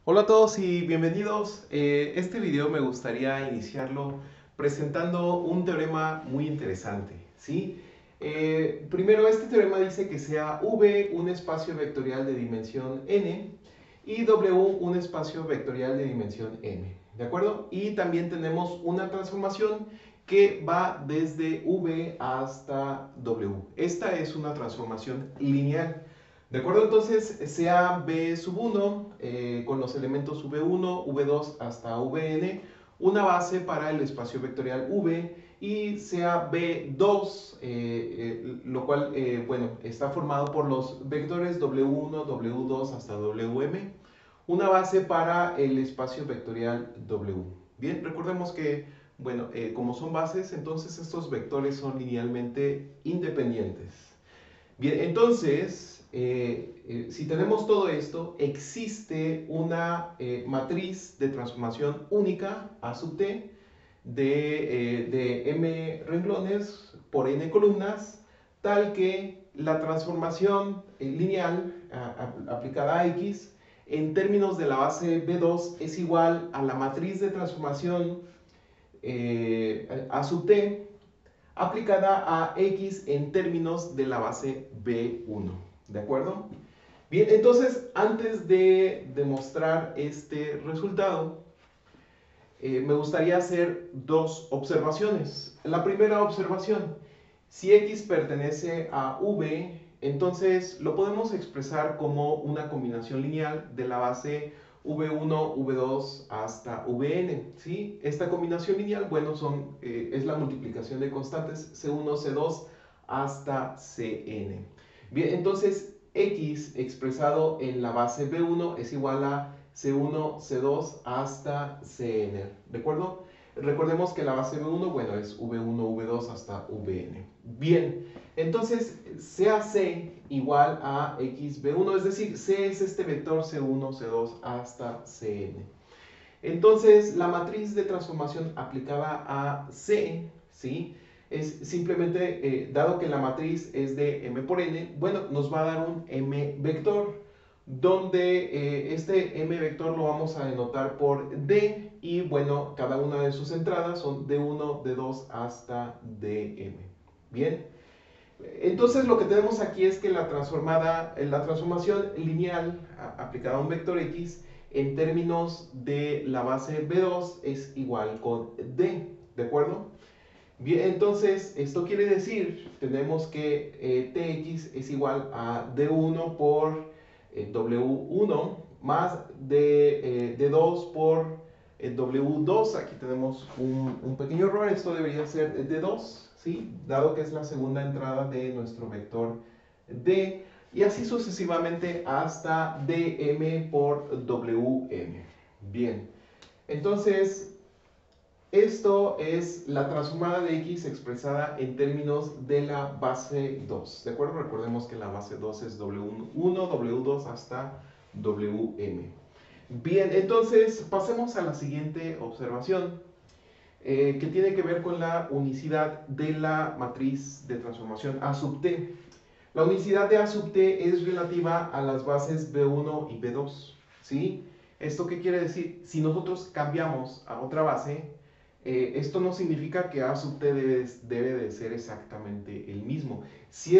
Hola a todos y bienvenidos. Este video me gustaría iniciarlo presentando un teorema muy interesante, ¿sí? Primero, este teorema dice que sea V un espacio vectorial de dimensión n y W un espacio vectorial de dimensión m, ¿de acuerdo? Y también tenemos una transformación que va desde V hasta W. Esta es una transformación lineal. ¿De acuerdo? Entonces, sea B sub 1 con los elementos V1, V2 hasta Vn, una base para el espacio vectorial V, y sea B2, lo cual, bueno, está formado por los vectores W1, W2 hasta Wm, una base para el espacio vectorial W. Bien, recordemos que, bueno, como son bases, entonces estos vectores son linealmente independientes. Bien, entonces, si tenemos todo esto, existe una matriz de transformación única, A sub t, de m renglones por n columnas, tal que la transformación lineal aplicada a x en términos de la base B2 es igual a la matriz de transformación A sub t aplicada a x en términos de la base B1. ¿De acuerdo? Bien, entonces, antes de demostrar este resultado, me gustaría hacer dos observaciones. La primera observación: si x pertenece a V, entonces lo podemos expresar como una combinación lineal de la base V1, V2 hasta Vn, ¿sí? Esta combinación lineal, bueno, es la multiplicación de constantes C1, C2 hasta Cn. Bien, entonces x expresado en la base V1 es igual a C1, C2 hasta Cn, ¿de acuerdo? Recordemos que la base V1, bueno, es V1, V2 hasta Vn. Bien, entonces sea C igual a XV1, es decir, C es este vector C1, C2 hasta Cn. Entonces, la matriz de transformación aplicada a C, ¿sí? Es simplemente, dado que la matriz es de m por n, bueno, nos va a dar un m vector, donde este m vector lo vamos a denotar por d, y bueno, cada una de sus entradas son d1, d2 hasta dm. Bien, entonces lo que tenemos aquí es que la transformación lineal aplicada a un vector x en términos de la base B2 es igual con d, ¿de acuerdo? Bien, entonces esto quiere decir, tenemos que tx es igual a d1 por w1 más d2 por w2. Aquí tenemos un pequeño error, esto debería ser d2, ¿sí? Dado que es la segunda entrada de nuestro vector d, y así sucesivamente hasta dm por wm. Bien, entonces esto es la transformada de x expresada en términos de la base 2, ¿de acuerdo? Recordemos que la base 2 es W1, W2 hasta Wm. Bien, entonces pasemos a la siguiente observación, que tiene que ver con la unicidad de la matriz de transformación A sub t. La unicidad de A sub t es relativa a las bases B1 y B2, ¿sí? ¿Esto qué quiere decir? Si nosotros cambiamos a otra base, esto no significa que A sub t debe de ser exactamente el mismo. Si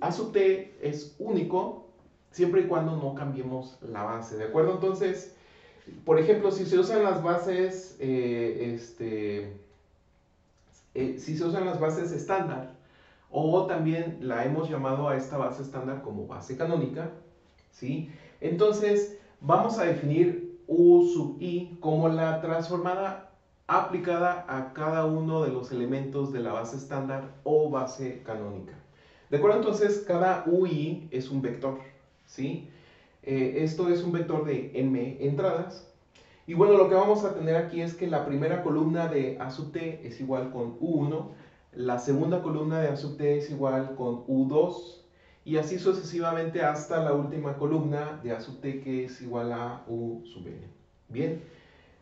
A sub t es único, siempre y cuando no cambiemos la base, ¿de acuerdo? Entonces, por ejemplo, si se usan las bases, si se usan las bases estándar, o también la hemos llamado a esta base estándar como base canónica, ¿sí? Entonces, vamos a definir U sub i como la transformada aplicada a cada uno de los elementos de la base estándar o base canónica. ¿De acuerdo? Entonces, cada UI es un vector, ¿sí? Esto es un vector de m entradas. Y bueno, lo que vamos a tener aquí es que la primera columna de A sub t es igual con U1, la segunda columna de A sub t es igual con U2, y así sucesivamente hasta la última columna de A sub t, que es igual a U sub n. Bien,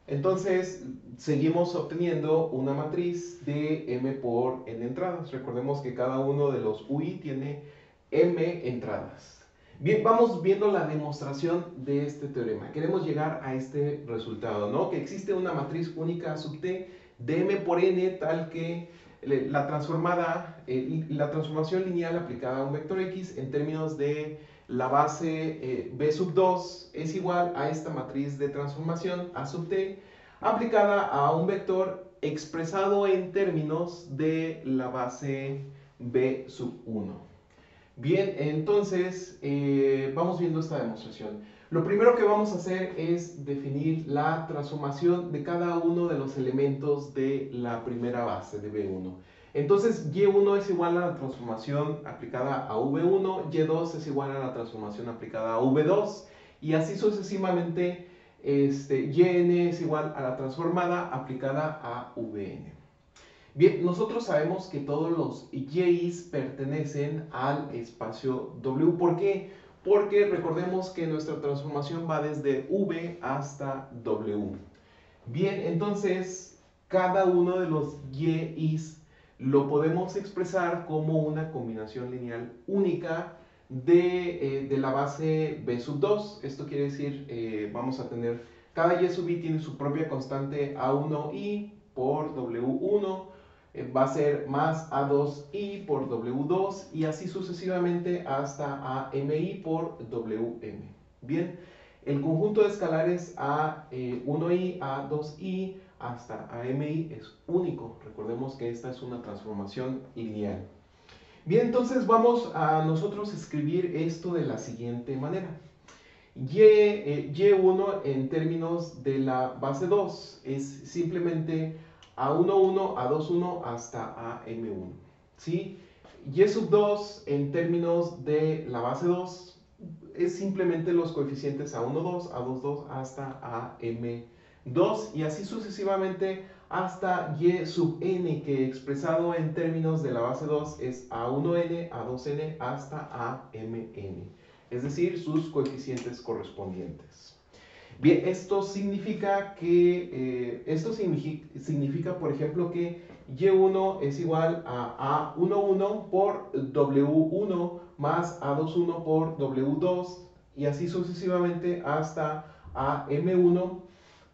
entonces seguimos obteniendo una matriz de m por n entradas. Recordemos que cada uno de los UI tiene m entradas. Bien, vamos viendo la demostración de este teorema. Queremos llegar a este resultado, ¿no? Que existe una matriz única sub t de m por n tal que la transformación lineal aplicada a un vector x en términos de la base b sub 2 es igual a esta matriz de transformación a sub t aplicada a un vector expresado en términos de la base b sub 1. Bien, entonces vamos viendo esta demostración. Lo primero que vamos a hacer es definir la transformación de cada uno de los elementos de la primera base de B1. Entonces, Y1 es igual a la transformación aplicada a V1, Y2 es igual a la transformación aplicada a V2, y así sucesivamente, Yn es igual a la transformada aplicada a Vn. Bien, nosotros sabemos que todos los Y's pertenecen al espacio W. ¿Por qué? Porque recordemos que nuestra transformación va desde V hasta W. Bien, entonces cada uno de los Y's lo podemos expresar como una combinación lineal única de la base B sub 2. Esto quiere decir, vamos a tener, cada Y sub I tiene su propia constante A1I por W1, va a ser más A2i por W2 y así sucesivamente hasta AMI por WM. Bien, el conjunto de escalares A1i, A2i hasta AMI es único. Recordemos que esta es una transformación lineal. Bien, entonces vamos a nosotros escribir esto de la siguiente manera. Y1 en términos de la base 2 es simplemente A11, A21 hasta AM1. ¿Sí? Y sub 2 en términos de la base 2 es simplemente los coeficientes A12, A22 hasta AM2 y así sucesivamente hasta Y sub n, que expresado en términos de la base 2 es A1n, A2n hasta AMn, es decir, sus coeficientes correspondientes. Bien, esto significa por ejemplo, que Y1 es igual a A11 por W1 más A21 por W2 y así sucesivamente hasta AM1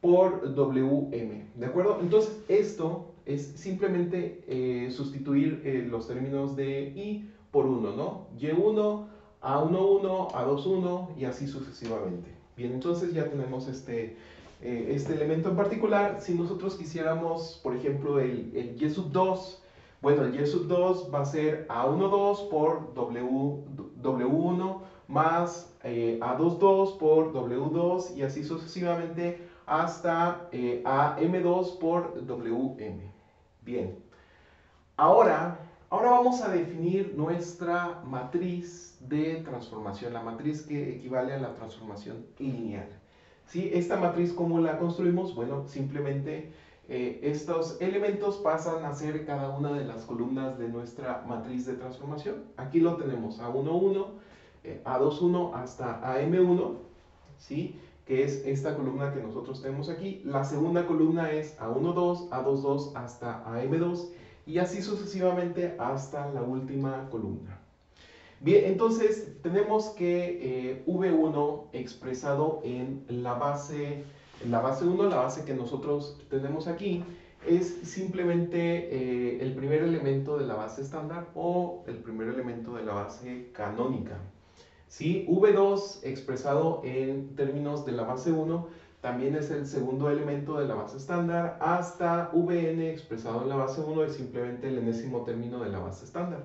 por WM. ¿De acuerdo? Entonces, esto es simplemente sustituir los términos de I por 1, ¿no? Y1, A11, A21 y así sucesivamente. Bien, entonces ya tenemos este elemento en particular. Si nosotros quisiéramos, por ejemplo, el Y sub 2, bueno, el Y sub 2 va a ser A12 por W1 más A22 por W2 y así sucesivamente hasta AM2 por WM. Bien, ahora vamos a definir nuestra matriz de transformación, la matriz que equivale a la transformación lineal. ¿Sí? Esta matriz, ¿cómo la construimos? Bueno, simplemente estos elementos pasan a ser cada una de las columnas de nuestra matriz de transformación. Aquí lo tenemos, A11, A21 hasta AM1, ¿sí? Que es esta columna que nosotros tenemos aquí. La segunda columna es A12, A22 hasta AM2 y así sucesivamente hasta la última columna. Bien, entonces tenemos que V1 expresado en la base 1, la base que nosotros tenemos aquí, es simplemente el primer elemento de la base estándar o el primer elemento de la base canónica. ¿Sí? V2 expresado en términos de la base 1 también es el segundo elemento de la base estándar, hasta Vn expresado en la base 1 es simplemente el enésimo término de la base estándar,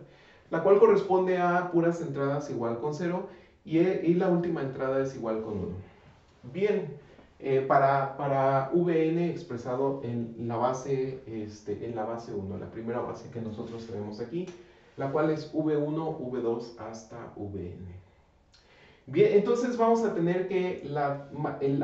la cual corresponde a puras entradas igual con 0 y la última entrada es igual con 1. Bien, para Vn expresado en la base 1, la primera base que nosotros tenemos aquí, la cual es V1, V2 hasta Vn. Bien, entonces vamos a tener que la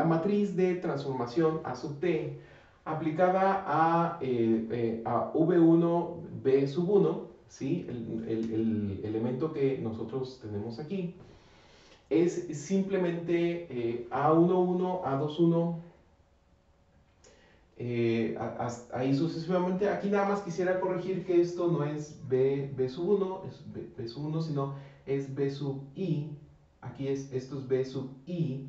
matriz de transformación A sub t aplicada a V1, B sub 1, ¿sí? El elemento que nosotros tenemos aquí, es simplemente A11, A21, ahí sucesivamente. Aquí nada más quisiera corregir que esto no es B sub 1, es B sub 1, sino es B sub I, aquí esto es B sub I,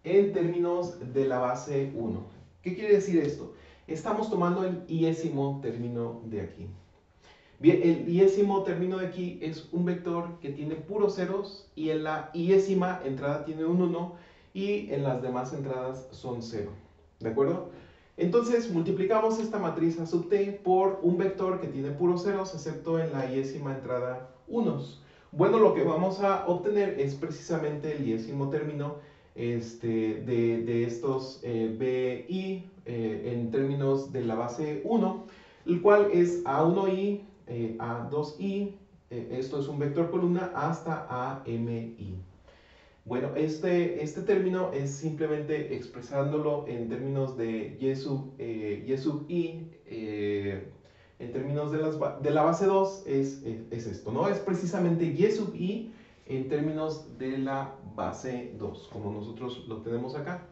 en términos de la base 1. ¿Qué quiere decir esto? Estamos tomando el iésimo término de aquí. Bien, el iésimo término de aquí es un vector que tiene puros ceros y en la iésima entrada tiene un 1 y en las demás entradas son 0. ¿De acuerdo? Entonces multiplicamos esta matriz A sub t por un vector que tiene puros ceros excepto en la iésima entrada unos. Bueno, lo que vamos a obtener es precisamente el iésimo término de estos BI en términos de la base 1, el cual es A1i, A2i, esto es un vector columna, hasta AMI. Bueno, este término es simplemente expresándolo en términos de y sub i, en términos de la base 2 es esto, ¿no? Es precisamente y sub i en términos de la base 2, como nosotros lo tenemos acá.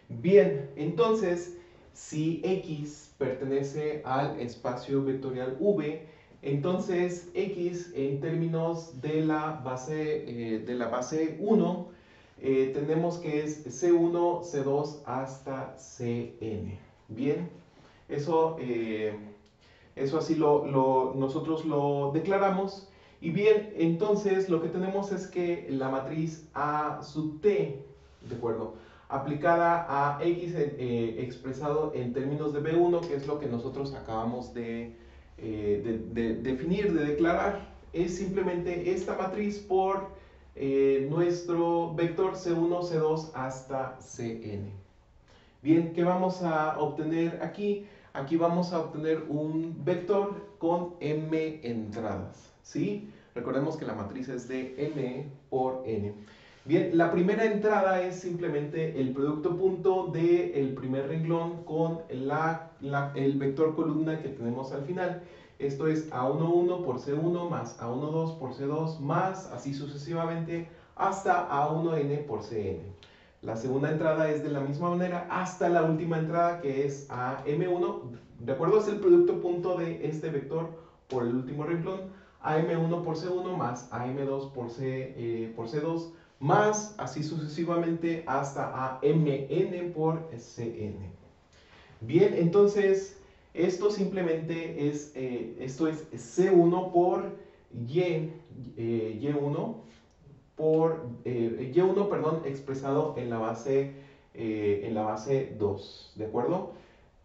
Bien, entonces, si X pertenece al espacio vectorial V, entonces X en términos de la base 1, tenemos que es C1, C2 hasta Cn. Bien, eso, eso así nosotros lo declaramos. Y bien, entonces lo que tenemos es que la matriz A sub t, ¿de acuerdo?, aplicada a X expresado en términos de B1, que es lo que nosotros acabamos de definir, de declarar, es simplemente esta matriz por nuestro vector C1, C2 hasta Cn. Bien, ¿qué vamos a obtener aquí? Aquí vamos a obtener un vector con m entradas, ¿sí? Recordemos que la matriz es de m por n. Bien, la primera entrada es simplemente el producto punto del primer renglón con el vector columna que tenemos al final. Esto es A11 por C1 más A12 por C2 más así sucesivamente hasta A1n por Cn. La segunda entrada es de la misma manera hasta la última entrada, que es AM1. ¿De acuerdo? Es el producto punto de este vector por el último renglón. AM1 por C1 más AM2 por C2 más así sucesivamente hasta AMN por Cn. Bien, entonces esto simplemente es, esto es C1 por Y1 por Y1, perdón, expresado en la base 2, ¿de acuerdo?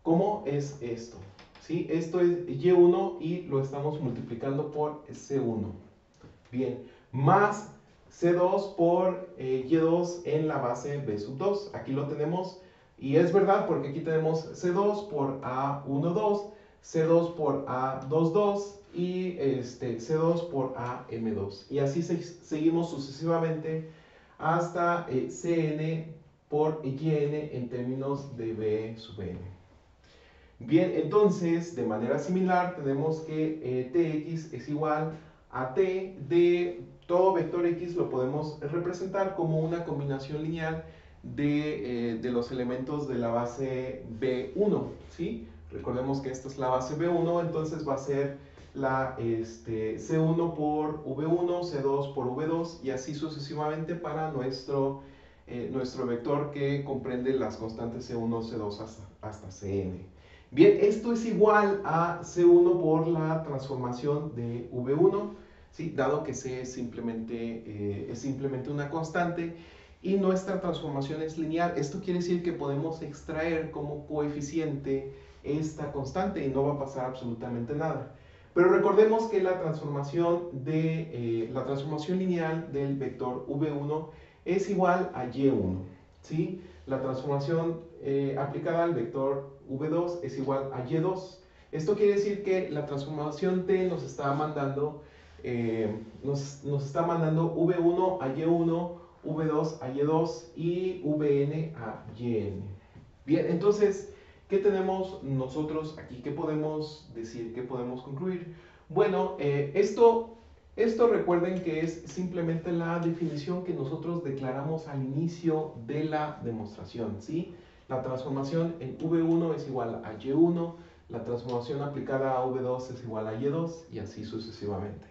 ¿Cómo es esto? ¿Sí? Esto es Y1 y lo estamos multiplicando por C1. Bien, más C2 por Y2 en la base B sub 2. Aquí lo tenemos y es verdad porque aquí tenemos C2 por A12, C2 por A22 y C2 por AM2. Y así seguimos sucesivamente hasta Cn por Yn en términos de B sub n. Bien, entonces, de manera similar, tenemos que Tx es igual a T de todo vector X, lo podemos representar como una combinación lineal de los elementos de la base B1, ¿sí? Recordemos que esta es la base B1, entonces va a ser la C1 por V1, C2 por V2 y así sucesivamente para nuestro vector que comprende las constantes C1, C2 hasta Cn. Bien, esto es igual a C1 por la transformación de V1, ¿sí? Dado que C es simplemente una constante y nuestra transformación es lineal. Esto quiere decir que podemos extraer como coeficiente esta constante y no va a pasar absolutamente nada. Pero recordemos que la transformación lineal del vector V1 es igual a Y1, ¿sí? La transformación aplicada al vector V2 es igual a Y2. Esto quiere decir que la transformación T nos está mandando V1 a Y1, V2 a Y2 y Vn a Yn. Bien, entonces, ¿qué tenemos nosotros aquí? ¿Qué podemos decir? ¿Qué podemos concluir? Bueno, esto recuerden que es simplemente la definición que nosotros declaramos al inicio de la demostración, ¿sí? La transformación en V1 es igual a Y1, la transformación aplicada a V2 es igual a Y2 y así sucesivamente.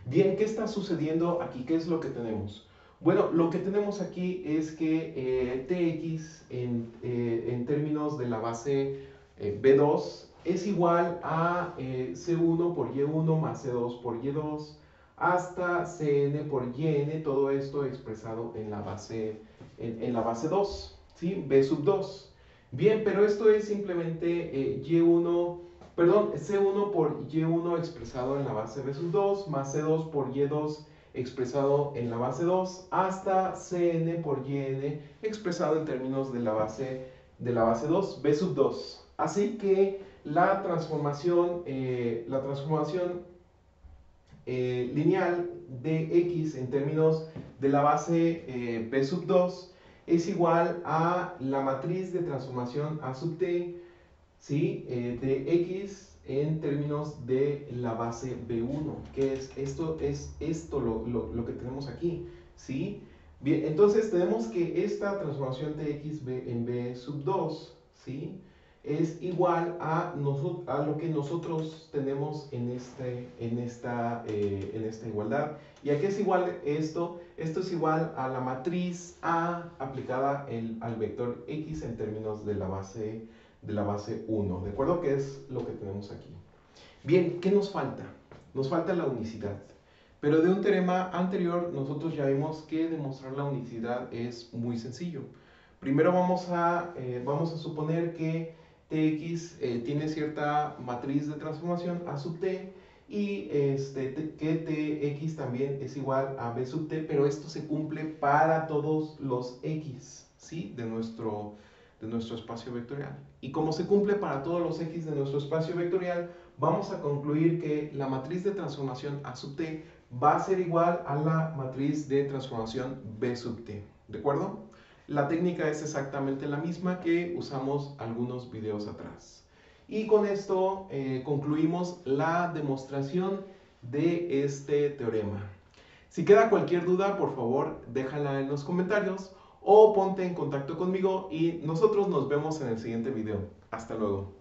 Bien, ¿qué está sucediendo aquí? ¿Qué es lo que tenemos? Bueno, lo que tenemos aquí es que Tx en términos de la base B2 es igual a C1 por Y1 más C2 por Y2 hasta Cn por Yn, todo esto expresado en la base 2, ¿sí? B sub 2. Bien, pero esto es simplemente Y1, perdón, C1 por Y1 expresado en la base B sub 2 más C2 por Y2 expresado en la base 2 hasta Cn por Yn expresado en términos de la base 2, B sub 2. Así que la transformación lineal de x en términos de la base B sub 2 es igual a la matriz de transformación A sub t, ¿sí? De x en términos de la base B1, que es esto lo que tenemos aquí, ¿sí? Bien, entonces tenemos que esta transformación de x en B sub 2, ¿sí? Es igual a lo que nosotros tenemos en esta igualdad. ¿Y a qué es igual esto? Esto es igual a la matriz A aplicada al vector x en términos de la base 1, ¿de acuerdo? Que es lo que tenemos aquí. Bien, ¿qué nos falta? Nos falta la unicidad. Pero de un teorema anterior nosotros ya vimos que demostrar la unicidad es muy sencillo. Primero vamos a suponer que Tx tiene cierta matriz de transformación A sub t y que Tx también es igual a B sub t, pero esto se cumple para todos los x, ¿sí? de nuestro espacio vectorial. Y como se cumple para todos los x de nuestro espacio vectorial, vamos a concluir que la matriz de transformación A sub t va a ser igual a la matriz de transformación B sub t, ¿de acuerdo? La técnica es exactamente la misma que usamos algunos videos atrás. Y con esto concluimos la demostración de este teorema. Si queda cualquier duda, por favor, déjala en los comentarios o ponte en contacto conmigo y nosotros nos vemos en el siguiente video. Hasta luego.